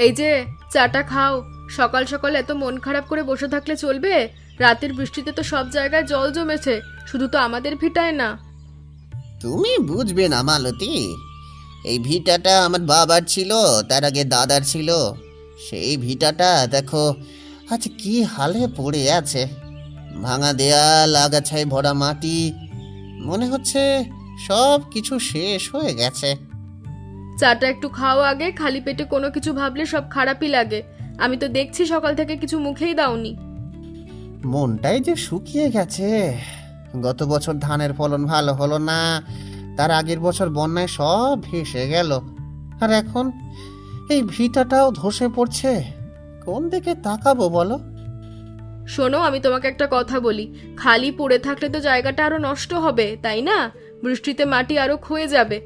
এই যে, চাটা খাও। সকাল সকাল এত মন খারাপ করে বসে থাকলে চলবে? রাতের বৃষ্টিতে তো সব জায়গায় জল জমেছে, শুধু তো আমাদের ভিটায় না। তুমি বুঝবে না মালতী, এই ভিটাটা আমার বাবার ছিল, তার আগে দাদার ছিল। সেই ভিটাটা দেখো আজ কি হালে পড়ে আছে। ভাঙা দেয়াল, আগাছায় ভরা মাটি, মনে হচ্ছে সব কিছু শেষ হয়ে গেছে। চাটা একটু খাও আগে, খালি পেটে কোনো কিছু ভাবলে সব খারাপই লাগে। আমি তো দেখছি সকাল থেকে কিছু মুখেই দাওনি। মনটাই যে শুকিয়ে গেছে। গত বছর ধানের ফলন ভালো হলো না, তার আগের বছর বন্যায় সব ভেসে গেল, আর এখন এই ভিটাটাও ধসে পড়ছে। কোন দিকে তাকাবো বলো? শোনো, আমি তোমাকে একটা কথা বলি। খালি পড়ে থাকলে তো জায়গাটা আরো নষ্ট হবে, তাই না? বৃষ্টিতে মাটি আরো ক্ষয়ে যাবে,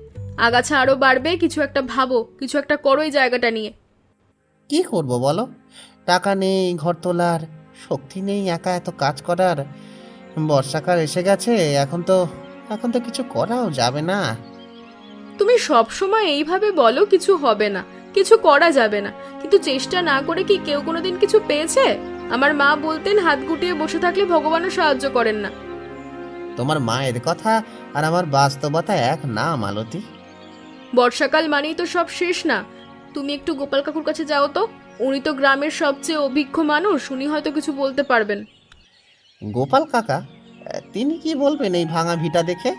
আগাছা আরো বাড়বে। কিছু একটা ভাবো, কিছু একটা করো এই জায়গাটা নিয়ে। কি করব বলো? টাকা নেই ঘর তোলার, শক্তি নেই একা এত কাজ করার। বর্ষাকাল এসে গেছে, এখন তো কিছু করাও যাবে না। তুমি সব সময় এইভাবে বলো কিছু হবে না, কিছু করা যাবে না, কিন্তু চেষ্টা না করে কি কেউ কোনোদিন কিছু পেয়েছে? আমার মা বলতেন, হাত গুটিয়ে বসে থাকলে ভগবানও সাহায্য করেন না। তোমার মায়ের কথা আর আমার বাস্তবতা এক না মালতী। বর্ষাকাল মানেই তো সব শেষ না। তুমি একটু গোপাল কাকুর কাছে যাও তো, উনি তো গ্রামের সবচেয়ে অভিজ্ঞ মানুষ, উনি হয়তো কিছু বলতে পারবেন। গোপাল কাকা? তিনি কি বলবেন এই ভাঙা ভিটা দেখে?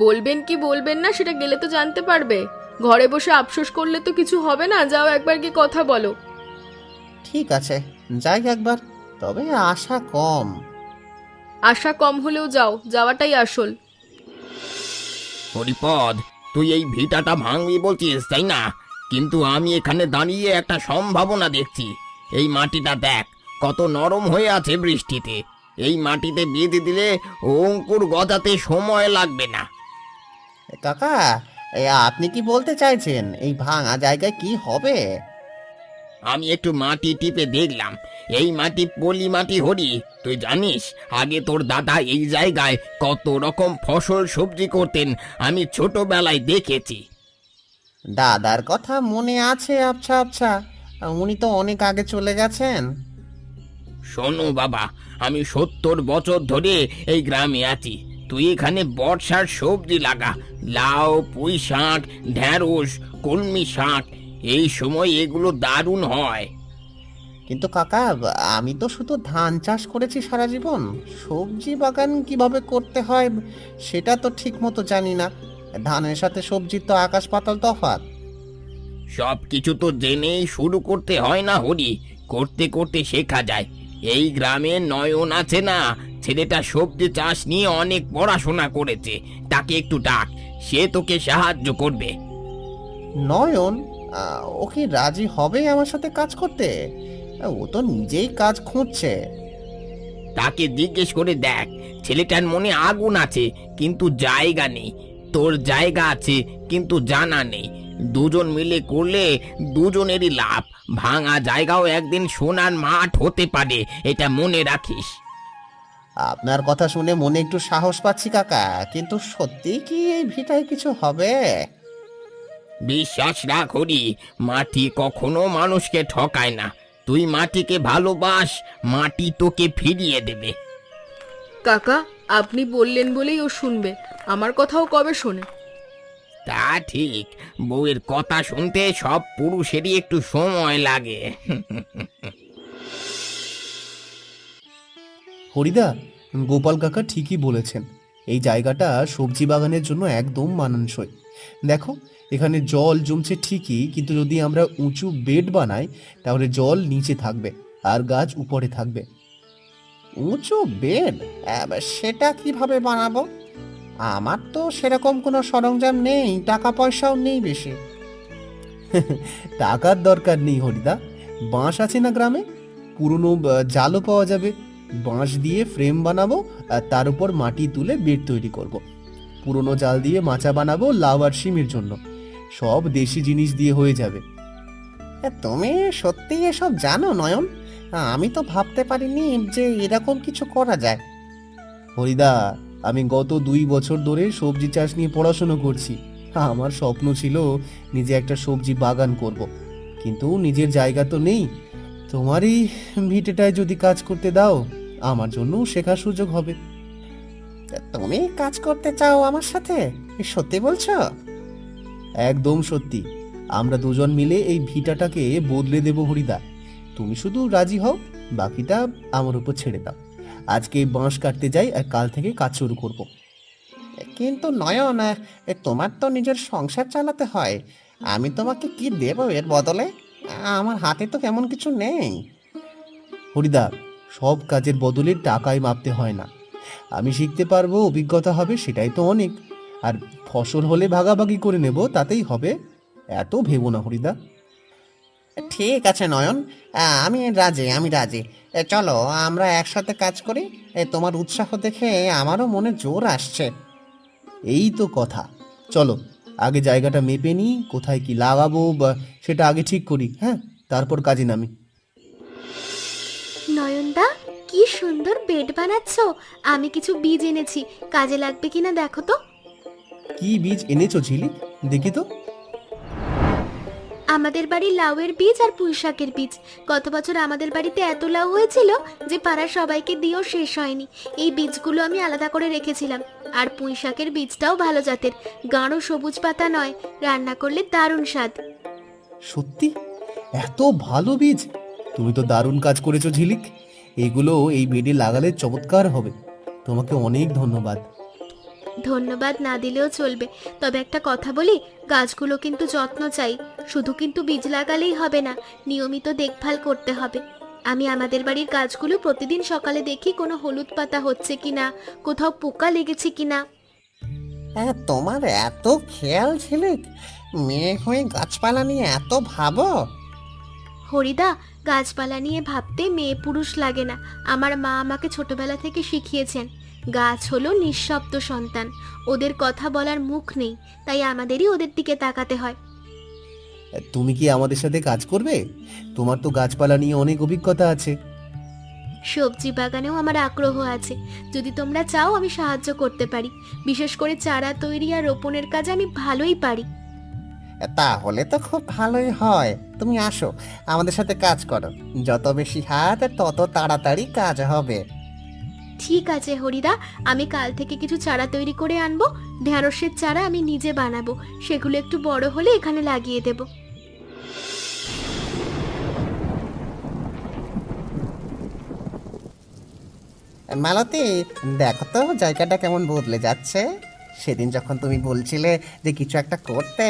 বলবেন কি বলবেন না সেটা গেলে তো জানতে পারবে। ঘরে বসে আফসোস করলে তো কিছু হবে না, যাও একবার গিয়ে কথা বলো। ঠিক আছে, যাই একবার, তবে আশা কম। আশা কম হলেও যাও, যাওয়াটাই আসল। হরিপদ, তুই এই ভিটাটা ভাঙবি বলছিস তাই না? কিন্তু আমি এখানে দাঁড়িয়ে একটা সম্ভাবনা দেখছি। এই মাটিটা দেখ, কত নরম হয়ে আছে বৃষ্টিতে। এই মাটিতে বেঁধে দিলে অঙ্কুর গজাতে সময় লাগবে না। কাকা, আপনি কি বলতে চাইছেন এই ভাঙা জায়গায় কি হবে? আমি একটু মাটি টিপে দেখলাম, এই মাটি পলি মাটি হরি। তুই জানিস, আগে তোর দাদা এই জায়গায় কত রকম ফসল সবজি করতেন, আমি ছোটবেলায় দেখেছি। দাদার কথা মনে আছে, আচ্ছা আচ্ছা। উনি তো অনেক আগে চলে গেছেন। শোনো বাবা, আমি 70 বছর ধরে এই গ্রামে আছি। তুই এখানে বর্ষার সবজি লাগা, লাউ, পুঁই শাক, ঢেঁড়স, কলমি শাক। এই সময় এগুলো দারুণ হয়। কিন্তু কাকা, আমি তো শুধু ধান চাষ করেছি সারা জীবন। সবজি বাগান কিভাবে করতে হয় সেটা তো ঠিক মতো জানি না। ধানের সাথে সবজির তো আকাশ পাতাল তফাৎ। সব কিছু তো জেনেই শুরু করতে হয় না হরি, করতে করতে শেখা যায়। এই গ্রামে নয়ন আছে না, ছেলেটা সবজি চাষ নিয়ে অনেক পড়াশোনা করেছে। তাকে একটু ডাক, সে তোকে সাহায্য করবে। নয়ন? ও কি রাজি হবে আমার সাথে কাজ করতে? ও তো নিজেই কাজ খুঁজছে। তাকে জিজ্ঞেস করে দেখ। ছেলেটার মনে আগুন আছে, কিন্তু জায়গা নেই। তোর জায়গা আছে, কিন্তু জানা নেই। দুজন মিলে করলে দুজনেরই লাভ। ভাঙা জায়গাও একদিন সোনার মাঠ হতে পারে, এটা মনে রাখিস। আপনার কথা শুনে মনে একটু সাহস পাচ্ছি কাকা, কিন্তু সত্যি কি এই ভিটায় কিছু হবে? বিশ্বাস রাখ হরি, মাটি কখনো মানুষকে ঠকায় না। তুই মাটিকে ভালোবাস, মাটি তোকে ফিরিয়ে দেবে। কাকা, আপনি বললেন বলেই ও শুনবে, আমার কথাও কবে শোনে? তা ঠিক, বউয়ের কথা শুনতে সব পুরুষেরই একটু সময় লাগে। হরিদা, গোপাল কাকা ঠিকই বলেছেন। এই জায়গাটা সবজি বাগানের জন্য একদম মানানসই। দেখো, এখানে জল জমছে ঠিকই, কিন্তু যদি আমরা উঁচু বেড বানাই তাহলে জল নিচে থাকবে আর গাছ উপরে থাকবে। উঁচু বেড? সেটা কিভাবে বানাবো? আমার তো সেরকম কোনো সরঞ্জাম নেই, টাকা পয়সাও নেই বেশি। টাকার দরকার নেই হরিদা, বাঁশ আছে না গ্রামে? পুরনো জালও পাওয়া যাবে। বাঁশ দিয়ে ফ্রেম বানাবো আর তার উপর মাটি তুলে বেড তৈরি করব। পুরনো জাল দিয়ে মাচা বানাবো লাউ আর শিমের জন্য। সব দেশি জিনিস দিয়ে হয়ে যাবে। তুমি সত্যি এসব জানো নয়ন? আমি তো ভাবতে পারিনি যে এরকম কিছু করা যায়। হরিদা, আমি গত 2 বছর ধরে সবজি চাষ নিয়ে পড়াশোনা করছি। আমার স্বপ্ন ছিল নিজে একটা সবজি বাগান করব, কিন্তু নিজের জায়গা তো নেই। তোমারই ভিটেটায় যদি কাজ করতে দাও, আমার জন্য শেখার সুযোগ হবে। তুমি কাজ করতে চাও আমার সাথে? সত্যি বলছো? একদম সত্যি। আমরা দুজন মিলে এই ভিটাটাকে বদলে দেব হরিদা। তুমি শুধু রাজি হও, বাকিটা আমার উপর ছেড়ে দাও। আজকে বাঁশ কাটতে যাই আর কাল থেকে কাজ শুরু করব। কিন্তু নয়ন, তোমার তো নিজের সংসার চালাতে হয়। আমি তোমাকে কি দেবো এর বদলে? আমার হাতে তো কেমন কিছু নেই। হরিদা, সব কাজের বদলে টাকায় মাপতে হয় না। আমি শিখতে পারবো, অভিজ্ঞতা হবে, সেটাই তো অনেক। আর ফসল হলে ভাগাভাগি করে নেব, তাতেই হবে। এত ভেবো না হরিদা। ঠিক আছে নয়ন, আমি রাজি। চলো আমরা একসাথে কাজ করি। তোমার উৎসাহ দেখে আমারও মনে জোর আসছে। এই তো কথা। চলো আগে জায়গাটা মেপে নিই, কোথায় কি লাগাবো বা সেটা আগে ঠিক করি, হ্যাঁ? তারপর কাজে নামি। নয়নদা, কি সুন্দর বেড বানাচ্ছো। আমি কিছু বীজ এনেছি, কাজে লাগবে কিনা দেখো তো। কি বীজ এনেছো ঝিলিক, দেখি তো। আমাদের বাড়ির লাউয়ের বীজ আর পুঁই শাকের বীজ। গত বছর আমাদের বাড়িতে এত লাউ হয়েছিল যে পাড়ার সবাইকে দিয়েও শেষ হয়নি। এই বীজগুলো আমি আলাদা করে রেখেছিলাম। আর পুঁই শাকের বীজটাও ভালো জাতের, গাঢ় সবুজ পাতা নয়, রান্না করলে দারুণ স্বাদ। সত্যি এত ভালো বীজ? তুমি তো দারুণ কাজ করেছো ঝিলিক। এগুলো এই বেডে লাগালে চমৎকার হবে। তোমাকে অনেক ধন্যবাদ। ধন্যবাদ না দিলেও চলবে, তবে একটা কথা বলি, গাছগুলো কিন্তু যত্ন চাই। শুধু কিন্তু বীজ লাগালেই হবে না, নিয়মিত দেখভাল করতে হবে। আমি আমাদের বাড়ির গাছগুলো প্রতিদিন সকালে দেখি কোনো হলুদ পাতা হচ্ছে কিনা, কোথাও পোকা লেগেছে কিনা। তোমার এত খেয়াল ঝিলিক, মেয়ে হয়ে গাছপালা নিয়ে এত ভাবো। হরিদা, গাছপালা নিয়ে ভাবতে মেয়ে পুরুষ লাগে না। আমার মা আমাকে ছোটবেলা থেকে শিখিয়েছেন, গাছ হলো নিঃশব্দ সন্তান, ওদের কথা বলার মুখ নেই, তাই আমাদেরই ওদের দিকে তাকাতে হয়। তুমি কি আমাদের সাথে কাজ করবে? তোমার তো গাছপালা নিয়ে অনেক অভিজ্ঞতা আছে। সবজি বাগানেও আমার আগ্রহ আছে, যদি তোমরা চাও আমি সাহায্য করতে পারি। বিশেষ করে চারা তৈরি আর রোপণের কাজ আমি ভালোই পারি। তাহলে তো খুব ভালোই হয়। তুমি আসো, আমাদের সাথে কাজ করো। যত বেশি হাত তত তাড়াতাড়ি কাজ হবে। ঠিক আছে হরিদা, আমি কাল থেকে কিছু চারা তৈরি করে আনবো। ঢেঁড়সের চারা আমি নিজে বানাবো, সেগুলো একটু বড় হলে এখানে লাগিয়ে দেব। মালতী, দেখো তো জায়গাটা কেমন বদলে যাচ্ছে। সেদিন যখন তুমি বলছিলে যে কিছু একটা করতে,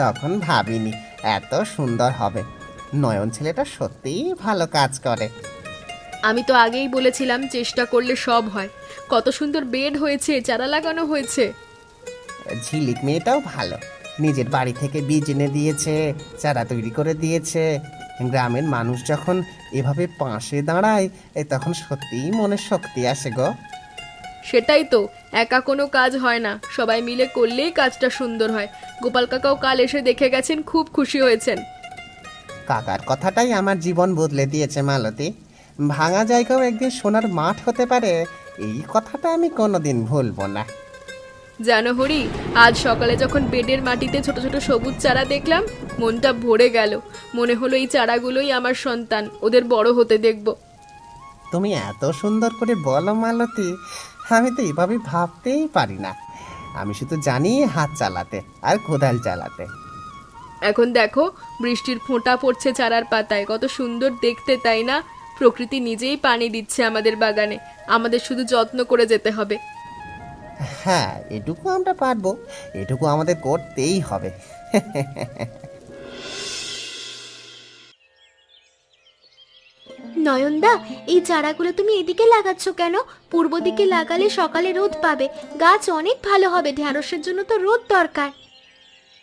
তখন ভাবিনি এত সুন্দর হবে। নয়ন ছেলেটা সত্যিই ভালো কাজ করে। আমি তো আগেই বলেছিলাম চেষ্টা করলে সব হয়। কত সুন্দর বেড হয়েছে, চারা লাগানো হয়েছে। ঝিলিক মেয়েটাও ভালো, নিজের বাড়ি থেকে বীজ এনে দিয়েছে, চারা তৈরি করে দিয়েছে। গ্রামের মানুষ যখন এভাবে পাশে দাঁড়ায়, তখন সত্যিই মনে শক্তি আসে গো। সেটাই তো, একা কোনো কাজ হয় না, সবাই মিলে করলেই কাজটা সুন্দর হয়। গোপাল কাকাও কাল এসে দেখে গেছেন, খুব খুশি হয়েছেন। কাকার কথাটাই আমার জীবন বদলে দিয়েছে মালতী। ভাঙা জায়গাও একদিন সোনার মাঠ হতে পারে, এই কথাটা আমি কোনোদিন ভুলবো না। জানো হরি, আজ সকালে যখন বেডের মাটিতে ছোট ছোট সবুজ চারা দেখলাম, মনটা ভরে গেল। মনে হলো এই চারাগুলোই আমার সন্তান, ওদের বড় হতে দেখব। তুমি এত সুন্দর করে বলো মালতী, আমি তো এভাবে ভাবতেই পারি না। আমি শুধু জানি হাত চালাতে আর কোদাল চালাতে। এখন দেখো, বৃষ্টির ফোঁটা পড়ছে চারার পাতায়, কত সুন্দর দেখতে, তাই না? প্রকৃতি নিজেই পানি দিচ্ছে আমাদের বাগানে, আমাদের শুধু যত্ন করে যেতে হবে। হ্যাঁ, এটুকু আমরা পারবো, এটুকু আমাদের করতেই হবে। নয়নদা, এই চারাগুলো তুমি এদিকে লাগাচ্ছ কেন? পূর্ব দিকে লাগালে সকালে রোদ পাবে, গাছ অনেক ভালো হবে। ঢেঁড়সের জন্য তো রোদ দরকার।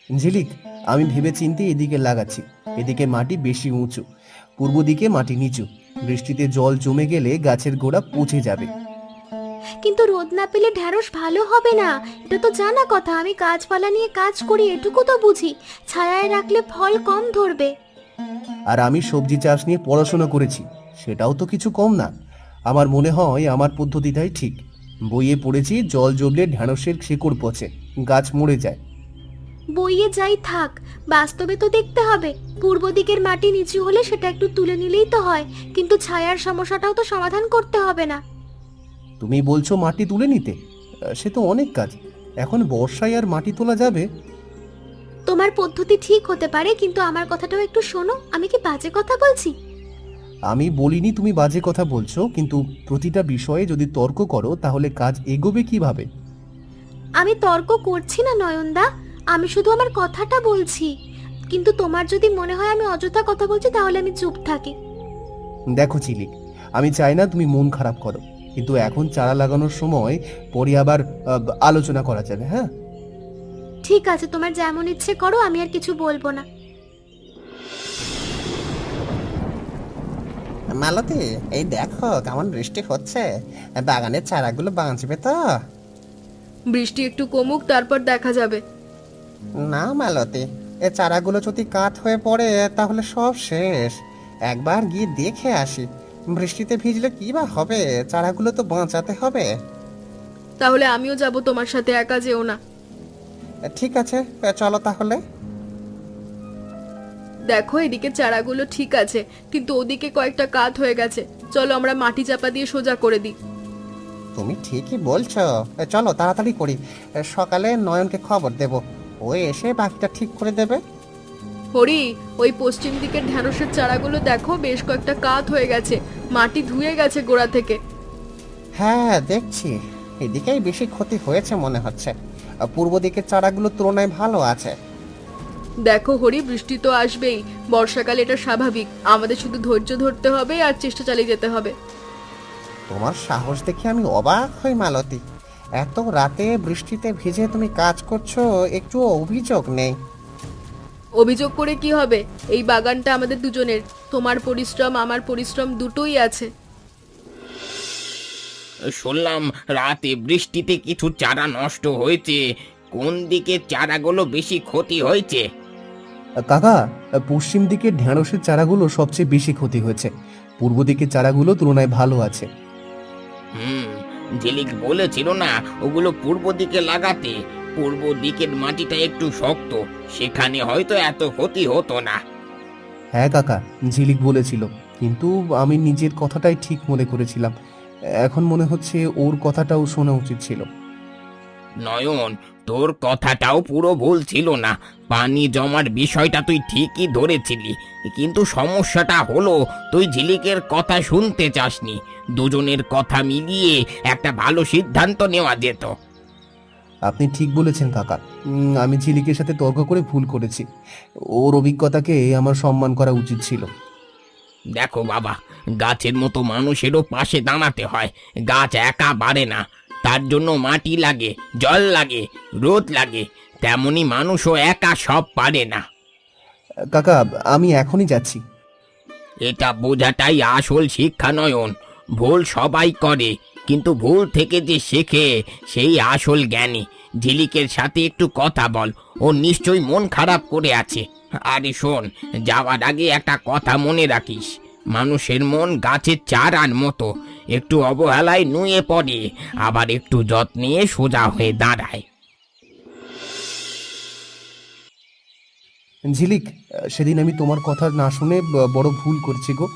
ঝিলিক, আমি ভেবে চিন্তে এদিকে লাগাচ্ছি। এদিকে মাটি বেশি উঁচু, পূর্ব দিকে মাটি নিচু। বৃষ্টিতে জল জমে গেলে গাছের গোড়া পচে যাবে। কিন্তু রোদ না পেলে ঢেঁড়স ভালো হবে না, এটা তো জানা কথা। আমি গাছপালা নিয়ে কাজ করি, এটুকু তো বুঝি। ছায়ায় রাখলে ফল কম ধরবে। আর আমি সবজি চাষ নিয়ে পড়াশোনা করেছি, সেটাও তো কিছু কম না। আমার মনে হয় আমার পদ্ধতিটাই ঠিক। বইয়ে পড়েছি জল জমলে ঢেঁড়সের শেকড় পচে, গাছ মরে যায়। বইয়ে যাই থাক, বাস্তবে তো দেখতে হবে। পূর্ব দিকের মাটি নিচু হলে সেটা একটু তুলে নিলেই তো হয়, কিন্তু ছায়ার সমস্যাটাও তো সমাধান করতে হবে না? তুমি বলছো মাটি তুলে নিতে? সে তো অনেক কাজ। এখন বর্ষায় আর মাটি তোলা যাবে? তোমার পদ্ধতি ঠিক হতে পারে, কিন্তু আমার কথাটাও একটু শোনো। আমি কি বাজে কথা বলছি? আমি বলিনি তুমি বাজে কথা বলছো, কিন্তু প্রতিটা বিষয়ে যদি তর্ক করো তাহলে কাজ এগোবে কিভাবে? আমি তর্ক করছি না নয়নদা, আমি শুধু আমার কথাটা বলছি। কিন্তু তোমার যদি মনে হয় আমি অযথা কথা বলছি, তাহলে আমি চুপ থাকি। দেখো ঝিলিক, আমি চাই না তুমি মন খারাপ করো, কিন্তু এখন চারা লাগানোর সময় পরে আবার আলোচনা করা যাবে, হ্যাঁ? ঠিক আছে, তোমার যেমন ইচ্ছে করো, আমি আর কিছু বলবো না। মালতী, এই দেখো কেমন বৃষ্টি হচ্ছে, বাগানের চারাগুলো বাঁচবে তো? বৃষ্টি একটু কমুক, তারপর দেখা যাবে। না মালতী, এ চারাগুলো যদি কাঠ হয়ে পড়ে তাহলে সব শেষ। একবার গিয়ে দেখে আসি, বৃষ্টিতে ভিজলে কি বা হবে, চারাগুলো তো বাঁচাতে হবে। তাহলে আমিও যাব তোমার সাথে, একা যেও না। ঠিক আছে, চলো তাহলে। দেখো, এদিকে চারাগুলো ঠিক আছে, কিন্তু ওদিকে কয়েকটা কাত হয়ে গেছে। চলো আমরা মাটি চাপা দিয়ে সোজা করে দিই। তুমি ঠিকই বলছো, চলো তাড়াতাড়ি করি। সকালে নয়নকে খবর দেব, ও এসে বাকিটা ঠিক করে দেবে। হরি, ওই পশ্চিম দিকের ঢ্যাঁড়সের চারাগুলো দেখো, বেশ কয়েকটা কাত হয়ে গেছে, মাটি ধুয়ে গেছে গোড়া থেকে। হ্যাঁ দেখছি, এদিকেই বেশি ক্ষতি হয়েছে মনে হচ্ছে। পূর্ব দিকের চারাগুলো তুলনায় ভালো আছে। দেখো হরি, বৃষ্টি তো আসবেই, বর্ষাকাল, এটা স্বাভাবিক। আমাদের শুধু ধৈর্য ধরতে হবে আর চেষ্টা চালিয়ে যেতে হবে। তোমার সাহস দেখে আমি অবাক হই মালতী, এত রাতে বৃষ্টিতে ভিজে তুমি কাজ করছো, একটু অভিযোগ নেই? অভিযোগ করে কি হবে? এই বাগানটা আমাদের দুজনের, তোমার পরিশ্রম আমার পরিশ্রম দুটোই আছে। শুনলাম রাতে বৃষ্টিতে কিছু চারা নষ্ট হয়েছে। কোন দিকে চারাগুলো বেশি ক্ষতি হয়েছে? কাকা, পশ্চিম দিকের ঢ্যাঁড়সের চারাগুলো সবচেয়ে বেশি ক্ষতি হয়েছে। পূর্ব দিকের চারাগুলো তুলনায় ভালো আছে। হুম, ঝিলিক বলেছিল না ওগুলো পূর্ব দিকে লাগাতে। পূর্ব দিকের মাটিটা একটু শক্ত, সেখানে হয়তো এত ক্ষতি হতো না। হ্যাঁ কাকা, ঝিলিক বলেছিল, কিন্তু আমি নিজের কথাটাই ঠিক মনে করেছিলাম। এখন মনে হচ্ছে ওর কথাটাও শোনা উচিত ছিল। নয়ন, তোর কথাটাও পুরো ভুল ছিল না। পানি জমার বিষয়টা তুই ঠিকই ধরেছিলি, কিন্তু সমস্যাটা হলো তুই ঝিলিকের কথা শুনতে চাসনি। দুজনের কথা মিলিয়ে একটা ভালো সিদ্ধান্ত নেওয়া যেত। আপনি ঠিক বলেছেন কাকা। আমি ঝিলিকের সাথে তর্ক করে ভুল করেছি। ওর অভিজ্ঞতাকে আমার সম্মান করা উচিত ছিল। দেখো বাবা, গাছের মতো মানুষেরও পাশে দাঁড়াতে হয়। গাছ একা বাড়ে না, তার জন্য মাটি লাগে, জল লাগে, রোদ লাগে। তেমনি মানুষও একা সব পারে না। কাকা, আমি এখনই যাচ্ছি। এটা বোঝাটাই আসল শিক্ষা নয়ন। ভুল সবাই করে, কিন্তু ভুল থেকে যে শেখে সেই আসল জ্ঞানী। ঝিলিকের সাথে একটু কথা বল, ও নিশ্চয়ই মন খারাপ করে আছে। আরে শোন, যাওয়ার আগে একটা কথা মনে রাখিস, মানুষের মন গাছের চারার মতো, একটু অবহেলায় নুয়ে পড়ে, আবার একটু যত্নে সোজা হয়ে দাঁড়ায়। ঝিলিক, সেদিন আমি তোমার কথা না শুনে বড় ভুল করছি গো।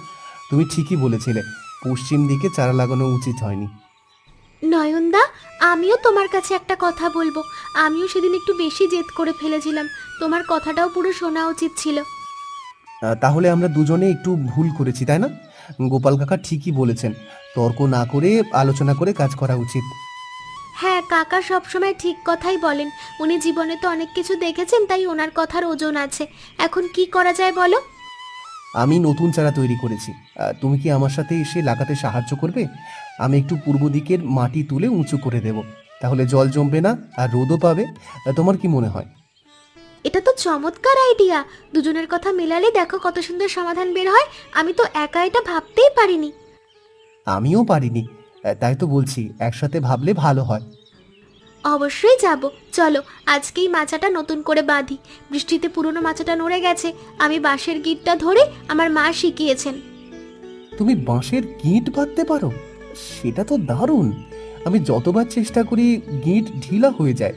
তুমি ঠিকই বলেছিলে, পশ্চিম দিকে চারা লাগানো উচিত হয়নি। নয়নদা, আমিও তোমার কাছে একটা কথা বলবো। আমিও সেদিন একটু বেশি জেদ করে ফেলেছিলাম, তোমার কথাটাও পুরো শোনা উচিত ছিল। তাহলে আমরা দুজনে একটু ভুল করেছি, তাই না? গোপাল কাকা ঠিকই বলেছেন, তর্ক না করে আলোচনা করে কাজ করা উচিত। হ্যাঁ, কাকা সবসময় ঠিক কথাই বলেন। উনি জীবনে তো অনেক কিছু দেখেছেন, তাই ওনার কথার ওজন আছে। এখন কি করা যায় বলো? আমি নতুন চারা তৈরি করেছি, তুমি কি আমার সাথে এসে লাগাতে সাহায্য করবে? আমি একটু পূর্ব দিকের মাটি তুলে উঁচু করে দেব, তাহলে জল জমবে না আর রোদও পাবে। তোমার কি মনে হয়? এটা তো চমৎকার আইডিয়া। দুজনের কথা মেলালে দেখো কত সুন্দর সমাধান বের হয়। আমি তো একা এটা ভাবতেই পারিনি। আমিও পারিনি, তাই তো বলছি একসাথে ভাবলে ভালো হয়। অবশ্যই যাব, চলো আজকেই মাচাটা নতুন করে বাঁধি। বৃষ্টিতে পুরনো মাচাটা নড়ে গেছে, আমি বাঁশের গিঁটটা ধরে আমার মা শিখিয়েছেন। তুমি বাঁশের গিঁট বাঁধতে পারো? সেটা তো দারুণ। আমি যতবার চেষ্টা করি গিঁট ঢিলা হয়ে যায়।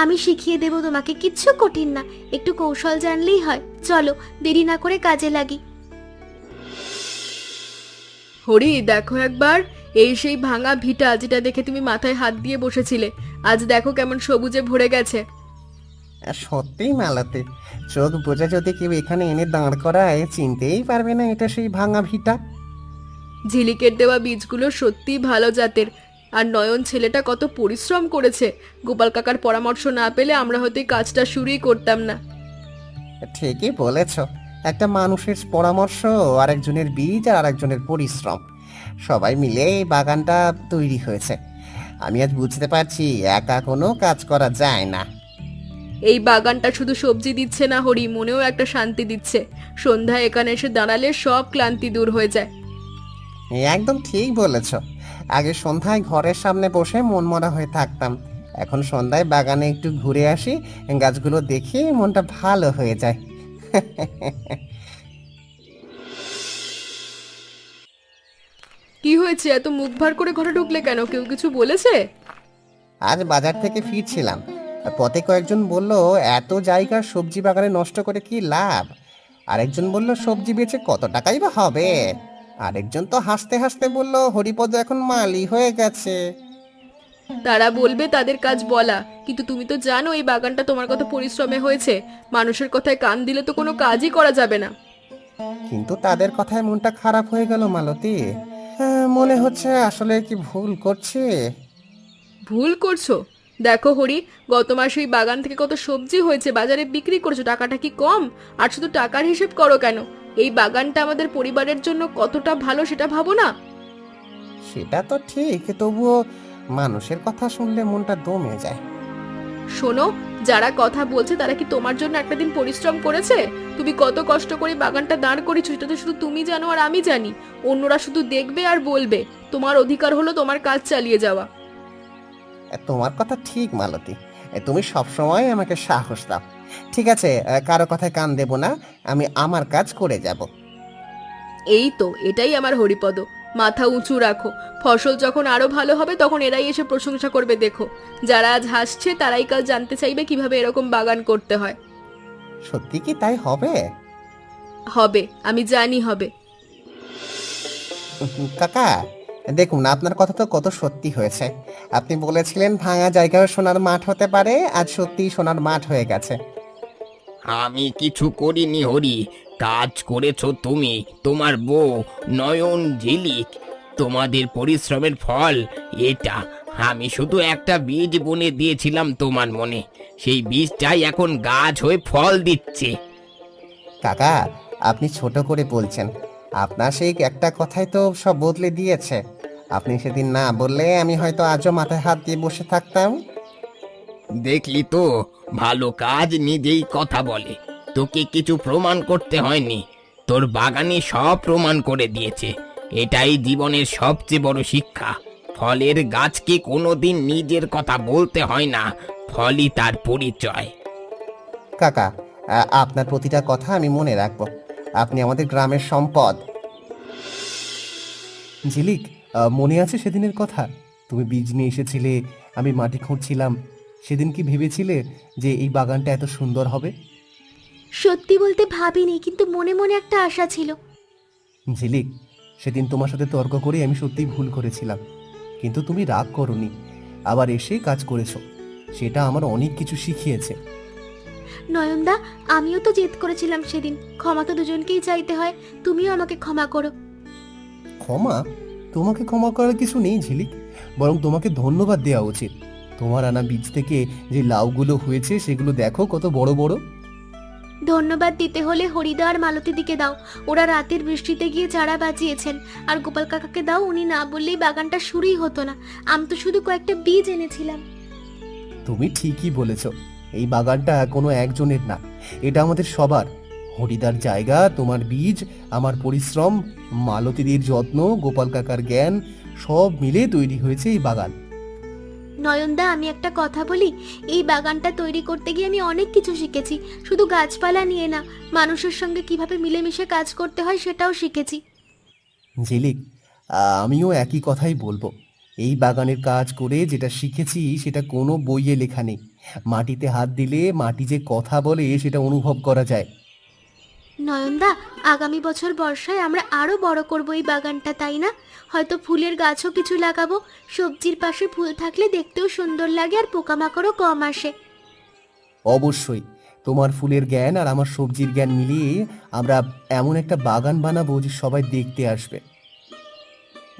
আমি শিখিয়ে দেব তোমাকে, কিচ্ছু কঠিন না, একটু কৌশল জানলেই হয়। চলো দেরি না করে কাজে লাগি। হরি দেখো একবার, এই সেই ভাঙা ভিটা যেটা দেখে তুমি মাথায় হাত দিয়ে বসেছিলে, আজ দেখো কেমন সবুজে ভরে গেছে। সত্যিই মালতী, চোখ বোঝা যদি কেউ এখানে এনে দাঁড় করায় চিনতেই পারবে না এটা সেই ভাঙা ভিটা। ঝিলিকের দেওয়া বীজগুলো সত্যিই ভালো জাতের। আর নয়ন ছেলেটা কত পরিশ্রম করেছে, গোপাল কাকার পরামর্শ না পেলে আমরা হয়তো এই কাজটা শুরুই করতাম না। ঠিকই বলেছ, একটা মানুষের পরামর্শ, আরেকজনের বীজ আর আরেকজনের পরিশ্রম, সবাই মিলে এই বাগানটা তৈরি হয়েছে। আমি আজ বুঝতে পারছি একা কোনো কাজ করা যায় না। এই বাগানটা শুধু সবজি দিচ্ছে না হরি, মনেও একটা শান্তি দিচ্ছে। সন্ধ্যায় এখানে এসে দাঁড়ালে সব ক্লান্তি দূর হয়ে যায়। একদম ঠিক বলেছ, আগে সন্ধ্যায় ঘরের সামনে বসে মনমরা হয়ে থাকতাম, এখন সন্ধ্যায় বাগানে একটু ঘুরে আসি, গাছগুলো দেখে মনটা ভালো হয়ে যায়। কি হয়েছে, এত মুখ ভার করে ঘরে ঢুকলে কেন? কেউ কিছু বলেছে? আজ বাজার থেকে ফিরছিলাম, পথে কয়েকজন বলল এত জায়গা সবজি বাগানে নষ্ট করে কি লাভ, আরেকজন বলল সবজি বেচে কত টাকাই বা হবে, আরেকজন তো হাসতে হাসতে বলল হরিপদ এখন মালি হয়ে গেছে। তারা বলবে, তাদের কাজ বলা, কিন্তু তুমি তো জানো এই বাগানটা তোমার কত পরিশ্রমে হয়েছে। মানুষের কথায় কান দিলে তো কোনো কাজই করা যাবে না। কিন্তু তাদের কথায় মনটা খারাপ হয়ে গেল মালতী, মনে হচ্ছে আসলে কি ভুল করছি। ভুল করছো? দেখো হরি, গত মাসে এই বাগান থেকে কত সবজি হয়েছে, বাজারে বিক্রি করছো, টাকাটা কি কম? আর শুধু টাকার হিসেব করো কেন? এই বাগানটা আমাদের পরিবারের জন্য কতটা ভালো সেটা ভাবো না? সেটা তো ঠিক, তবুও মানুষের কথা শুনলে মনটা দমে যায়। শোনো, যারা কথা বলছে তারা কি তোমার জন্য একটা দিন পরিশ্রম করেছে? তুমি কত কষ্ট করে বাগানটা দাঁড় করেছো সেটা তো শুধু তুমি জানো আর আমি জানি। অন্যরা শুধু দেখবে আর বলবে। তোমার অধিকার হলো তোমার কাজ চালিয়ে যাওয়া। তোমার কথা ঠিক মালতী, তুমি সবসময় আমাকে সাহস দাও। ঠিক আছে, কারো কথায় কান দেব না, আমি আমার কাজ করে যাব। এই তো, এটাই আমার হরিপদ। মাথা উঁচু রাখো, ফসল যখন আরো ভালো হবে তখন এরাই এসে প্রশংসা করবে। দেখো, যারা আজ হাসছে তারাই কাল জানতে চাইবে কিভাবে এরকম বাগান করতে হয়। সত্যি কি তাই হবে? হবে, আমি জানি হবে। কাকা, দেখুন আপনার কথা তো কত সত্যি হয়েছে। আপনি বলেছিলেন ভাঙা জায়গায় সোনার মাঠ হতে পারে, আজ সত্যিই সোনার মাঠ হয়ে গেছে। আমি কিছু করিনি হরি, কাজ করেছো তুমি, তোমার বউ, নয়ন, ঝিলিক। তোমাদের পরিশ্রমের ফল এটা। আমি শুধু একটা বীজ বুনে দিয়েছিলাম তোমার মনে, সেই বীজটাই এখন গাছ হয়ে ফল দিচ্ছে। কাকা, আপনি ছোট করে বলছেন, আপনার সেই একটা কথাই তো সব বদলে দিয়েছে। আপনি সেদিন না বললে আমি হয়তো আজও মাথায় হাত দিয়ে বসে থাকতাম। দেখলি তো, ভালো কাজ নিজেই কথা বলে, তোকে কিছু প্রমাণ করতে হয়নি, তোর বাগানে সব প্রমাণ করে দিয়েছে। এটাই জীবনের সবচেয়ে বড় শিক্ষা। ফলের গাছকে কোনোদিন নিজের কথা বলতে হয় না, ফলই তার পরিচয়। কাকা, আপনার প্রতিটা কথা আমি মনে রাখবো। আপনি আমাদের গ্রামের সম্পদ। ঝিলিক, মনে আছে সেদিনের কথা? তুমি বীজ নিয়ে এসেছিলে, আমি মাটি খুঁড়ছিলাম। সেদিন কি ভেবেছিলে যে এই বাগানটা এত সুন্দর হবে? সত্যি বলতে ভাবিনি, কিন্তু মনে মনে একটা আশা ছিল। ঝিলিক, সেদিন তোমার সাথে তর্ক করে আমি সত্যিই ভুল করেছিলাম, কিন্তু তুমি রাগ করোনি, আবার এসে কাজ করেছো। সেটা আমার অনেক কিছু শিখিয়েছে। নয়নদা, আমিও তো জেদ করেছিলাম সেদিন, ক্ষমা তো দুজনকেই চাইতে হয়। তুমিও আমাকে ক্ষমা করো। ক্ষমা? তোমাকে ক্ষমা করার কিছু নেই ঝিলিক, বরং তোমাকে ধন্যবাদ দেওয়া উচিত। তোমার আনা বীজ থেকে যে লাউগুলো হয়েছে সেগুলো দেখো কত বড় বড়। ধন্যবাদ দিতে হলে হরিদা আর মালতী দিকে দাও, ওরা রাতের বৃষ্টিতে গিয়ে চারা বাঁচিয়েছেন। আর গোপাল কাকাকে দাও, উনি না বললেই বাগানটা শুরুই হতো না। আমি তো শুধু কয়েকটা বীজ এনেছিলাম। তুমি ঠিকই বলেছ, এই বাগানটা কোনো একজনের না, এটা আমাদের সবার। হরিদার জায়গা, তোমার বীজ, আমার পরিশ্রম, মালতীদের যত্ন, গোপাল কাকার জ্ঞান, সব মিলে তৈরি হয়েছে এই বাগান। নয়নদা, আমি একটা কথা বলি, এই বাগানটা তৈরি করতে গিয়ে আমি অনেক কিছু শিখেছি। শুধু গাছপালা নিয়ে না, মানুষের সঙ্গে কিভাবে মিলেমিশে কাজ করতে হয় সেটাও শিখেছি। ঝিলিক, আমিও একই কথাই বলবো। এই বাগানের কাজ করে যেটা শিখেছি সেটা কোনো বইয়ে লেখা নেই, মাটিতে হাত দিলে মাটি যে কথা বলে সেটা অনুভব করা যায়। নয়নদা, আগামী বছর বর্ষায় আমরা আরো বড় করব এই বাগানটা, তাই না? হয়তো ফুলের গাছও কিছু লাগাবো। সবজির পাশে ফুল থাকলে দেখতেও সুন্দর লাগে আর পোকামাকড়ও কম আসে। অবশ্যই, তোমার ফুলের জ্ঞান আর আমার সবজির জ্ঞান মিলিয়ে আমরা এমন একটা বাগান বানাবো যে সবাই দেখতে আসবে।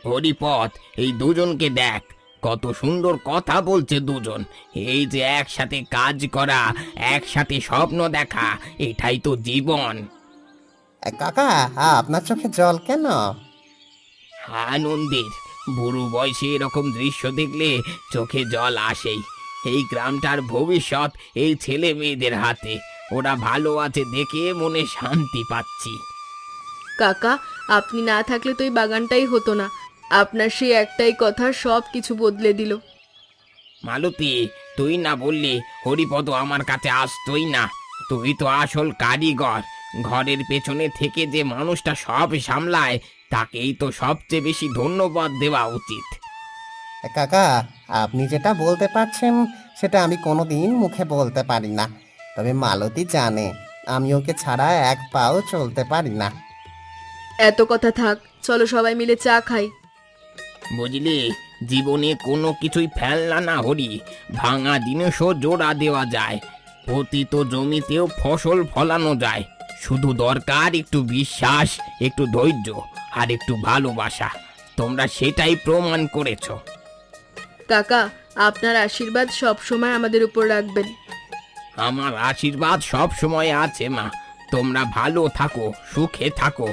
হরিপদ, এই দুজনকে দেখ, কত সুন্দর কথা বলছে দুজন। এই যে একসাথে কাজ করা, একসাথে স্বপ্ন দেখা, এটাই তো জীবন। কাকা, আপনার চোখে জল কেন? আনন্দের, বুড়ো বয়সে এরকম দৃশ্য দেখলে চোখে জল আসেই। এই গ্রামটার ভবিষ্যৎ এই ছেলে মেয়েদের হাতে। ওরা ভালো আছে দেখে মনে শান্তি পাচ্ছি। কাকা, আপনি না থাকলে তো এই বাগানটাই হতো না। আপনার সেই একটাই কথা সব কিছু বদলে দিল। মালতী, তুই না বললি হরিপদ আমার কাছে আসতোই না? তুই তো আসল কারিগর। ঘরের পেছনে থেকে যে মানুষটা সব সামলায়, তাকেই তো সবচেয়ে বেশি ধন্যবাদ দেওয়া উচিত। কাকা, আপনি যেটা বলতে পারছেন সেটা আমি কোনোদিন মুখে বলতে পারি না, তবে মালতী জানে আমি ওকে ছাড়া এক পাও চলতে পারি না। এত কথা থাক, চলো সবাই মিলে চা খাই। বুঝলি, জীবনে কোনো কিছুই ফেলনা না হরি। ভাঙা জিনিসও জোড়া দেওয়া যায়, পতিত জমিতেও ফসল ফলানো যায়। শুধু দরকার একটু বিশ্বাস, একটু ধৈর্য আর একটু ভালোবাসা। তোমরা সেটাই প্রমাণ করেছো। কাকা, আপনার আশীর্বাদ সব সময় আমাদের উপর রাখবেন। আমার আশীর্বাদ সব সময় আছে মা। তোমরা ভালো থাকো, সুখে থাকো।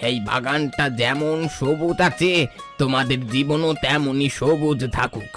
এই বাগানটা যেমন সবুজ আছে, তোমাদের জীবনও তেমনই সবুজ থাকুক।